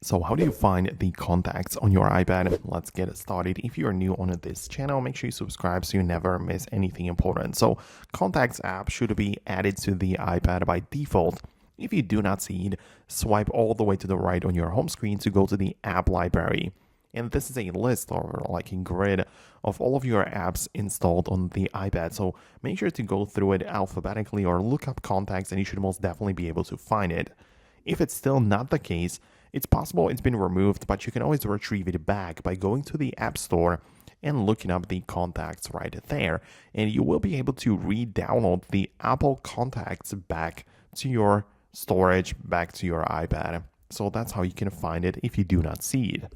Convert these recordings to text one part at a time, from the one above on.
So how do you find the contacts on your iPad? Let's get started. If you're new on this channel, make sure you subscribe so you never miss anything important. So Contacts app should be added to the iPad by default. If you do not see it, swipe all the way to the right on your home screen to go to the app library. And this is a list or like a grid of all of your apps installed on the iPad. So make sure to go through it alphabetically or look up contacts and you should most definitely be able to find it. If it's still not the case, it's possible it's been removed, but you can always retrieve it back by going to the App Store and looking up the contacts right there. And you will be able to re-download the Apple contacts back to your storage, back to your iPad. So that's how you can find it if you do not see it.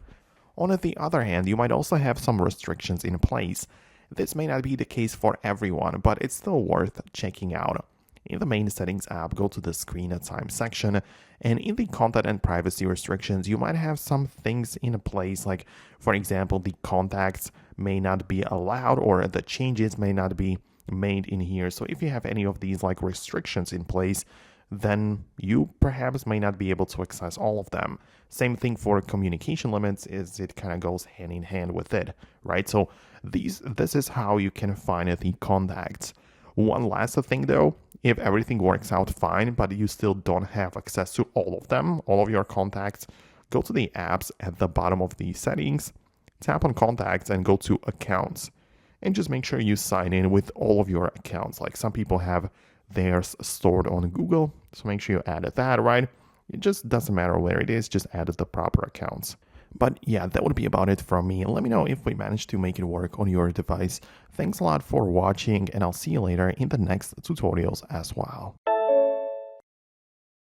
On the other hand, you might also have some restrictions in place. This may not be the case for everyone, but it's still worth checking out. In the main settings app, go to the screen time section, and in the content and privacy restrictions, you might have some things in place, like, for example, the contacts may not be allowed or the changes may not be made in here. So if you have any of these like restrictions in place, then you perhaps may not be able to access all of them. Same thing for communication limits, is it kind of goes hand in hand with it, right? So this is how you can find the contacts. One last thing though, if everything works out fine, but you still don't have access to all of them, all of your contacts, go to the apps at the bottom of the settings, tap on contacts and go to accounts. And just make sure you sign in with all of your accounts. Like some people have theirs stored on Google, so make sure you add that, right? It just doesn't matter where it is, just add the proper accounts. But yeah, that would be about it from me. Let me know if we managed to make it work on your device. Thanks a lot for watching, and I'll see you later in the next tutorials as well.